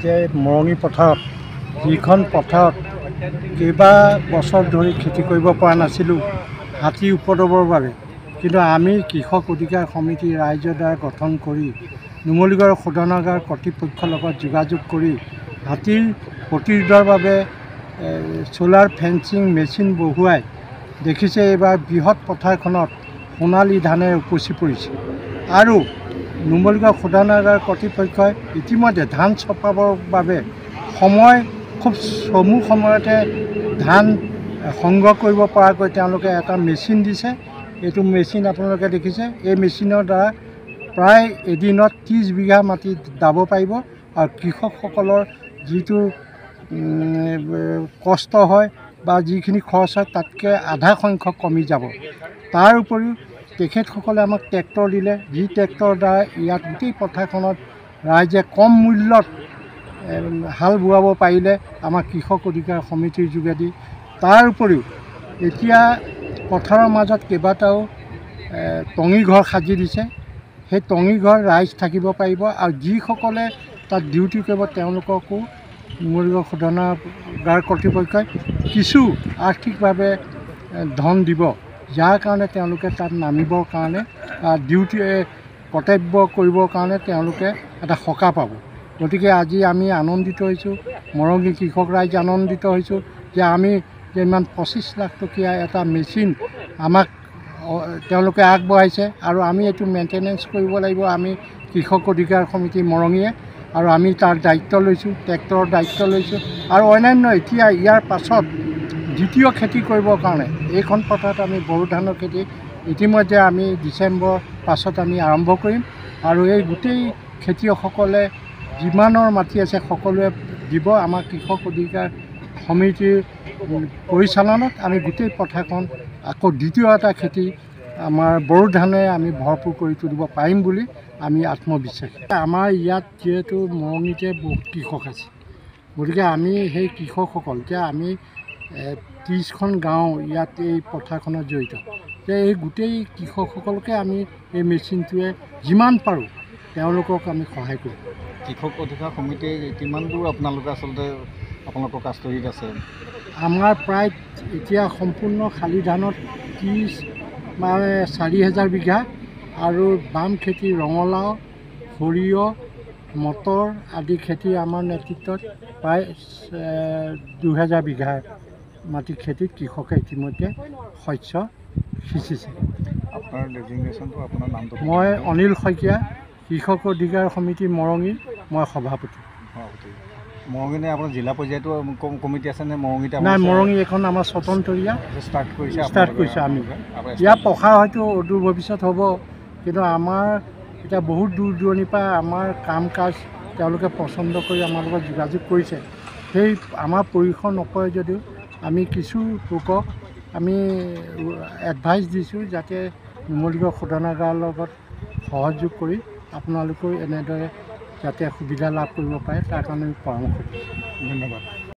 যে মৰঙী পথাৰত যিখন পথাৰত কেইবা বছৰ ধৰি খেতি কৰিব পৰা নাছিলোঁ হাতী উপদ্ৰৱৰ বাবে, কিন্তু আমি কৃষক অধিকাৰ সমিতি ৰাইজৰ দ্বাৰা গঠন কৰি নুমলীগড় শোধনাগাৰ কৰ্তৃপক্ষৰ লগত যোগাযোগ কৰি হাতীৰ প্ৰতিৰোধৰ বাবে সোলাৰ ফেন্সিং মেচিন বহুৱাই দেখিছে এইবাৰ বৃহৎ পথাৰখনত সোণালী ধানে উপচি পৰিছে। আৰু নুমলীগড় শোধনাগাৰ কৰ্তৃপক্ষই ইতিমধ্যে ধান চপাবৰ বাবে খুব চমু সময়তে ধান সংগ্ৰহ কৰিব পৰাকৈ তেওঁলোকে এটা মেচিন দিছে। এইটো মেচিন আপোনালোকে দেখিছে, এই মেচিনৰ দ্বাৰা প্ৰায় এদিনত 30 বিঘা মাটি দাব পাৰিব আৰু কৃষকসকলৰ যিটো কষ্ট হয় বা যিখিনি খৰচ হয় তাতকৈ আধা সংখ্যক কমি যাব। তাৰ উপৰিও তেখেতসকলে আমাক ট্ৰেক্টৰ দিলে, যি ট্ৰেক্টৰৰ দ্বাৰা ইয়াত গোটেই পথাৰখনত ৰাইজে কম মূল্যত হাল বোৱাব পাৰিলে আমাৰ কৃষক অধিকাৰ সমিতিৰ যোগেদি। তাৰ উপৰিও এতিয়া পথাৰৰ মাজত কেইবাটাও টঙিঘৰ সাজি দিছে। সেই টঙিঘৰ ৰাইজ থাকিব পাৰিব আৰু যিসকলে তাত ডিউটি কৰিব তেওঁলোককো নুমলীগড় শোধনাগাৰ কৰ্তৃপক্ষই কিছু আৰ্থিকভাৱে ধন দিব, যাৰ কাৰণে তেওঁলোকে তাত নামিবৰ কাৰণে ডিউটি কৰ্তব্য কৰিবৰ কাৰণে তেওঁলোকে এটা সকাহ পাব। গতিকে আজি আমি আনন্দিত হৈছোঁ, মৰঙী কৃষক ৰাইজ আনন্দিত হৈছোঁ যে আমি যে ইমান 25 লাখ টকীয়া এটা মেচিন আমাক তেওঁলোকে আগবঢ়াইছে আৰু আমি এইটো মেইনটেনেঞ্চ কৰিব লাগিব। আমি কৃষক অধিকাৰ সমিতি মৰঙীয়ে আৰু আমি তাৰ দায়িত্ব লৈছোঁ, ট্ৰেক্টৰৰ দায়িত্ব লৈছোঁ আৰু অন্যান্য এতিয়া ইয়াৰ পাছত দ্বিতীয় খেতি কৰিবৰ কাৰণে এইখন পথাৰত আমি বড়ো ধানৰ খেতি ইতিমধ্যে আমি ডিচেম্বৰ পাছত আমি আৰম্ভ কৰিম আৰু এই গোটেই খেতিয়কসকলে যিমানৰ মাটি আছে সকলোৱে দিব। আমাৰ কৃষক অধিকাৰ সমিতিৰ পৰিচালনাত আমি গোটেই পথাৰখন আকৌ দ্বিতীয় এটা খেতি আমাৰ বড়ো ধানে আমি ভৰপূৰ কৰি তুলিব পাৰিম বুলি আমি আত্মবিশ্বাসী। আমাৰ ইয়াত যিহেতু মৰঙীতে বহুত কৃষক আছে, গতিকে আমি সেই কৃষকসকল এতিয়া আমি 30খন গাঁও ইয়াত এই পথাৰখনত জড়িত, যে এই গোটেই কৃষকসকলকে আমি এই মেচিনটোৱে যিমান পাৰোঁ তেওঁলোকক আমি সহায় কৰিম। কৃষক অধিকাৰ সমিতিয়ে কিমান দূৰ আপোনালোকে আচলতে আপোনালোকৰ কাষ্টডিত আছে? আমাৰ প্ৰায় এতিয়া সম্পূৰ্ণ শালি ধানত 4,000 বিঘা আৰু বাম খেতি ৰঙালাও, সৰিয়হ, মটৰ আদি খেতি আমাৰ নেতৃত্বত প্ৰায় 2,000 বিঘা মাটি খেতিত কৃষকে ইতিমধ্যে শস্য সিঁচিছে। আপোনাৰ ডেজিগনেশ্যনটো, আপোনাৰ নামটো? মই অনিল শইকীয়া, কৃষক অধিকাৰ সমিতি মৰঙী, মই সভাপতি। মৰঙী আপোনাৰ জিলা পৰ্যায়তো কমিটি আছে নে? মৰঙীতে নাই, মৰঙী এখন আমাৰ স্বতন্ত্ৰীয়া ষ্টাৰ্ট কৰিছে আমি। ইয়াৰ প্ৰসাৰ হয়তো অদূৰ ভৱিষ্যত হ'ব, কিন্তু আমাৰ এতিয়া বহুত দূৰ দূৰণিৰ পৰা আমাৰ কাম কাজ তেওঁলোকে পচন্দ কৰি আমাৰ লগত যোগাযোগ কৰিছে। সেই আমাৰ পৰিসৰ নপৰে যদিও আমি কিছু লোকক আমি এডভাইচ দিছোঁ যাতে নুমলীগড় শোধনাগাৰৰ লগত সহযোগ কৰি আপোনালোকেও এনেদৰে যাতে সুবিধা লাভ কৰিব পাৰে তাৰ কাৰণে আমি পৰামৰ্শ দিছোঁ। ধন্যবাদ।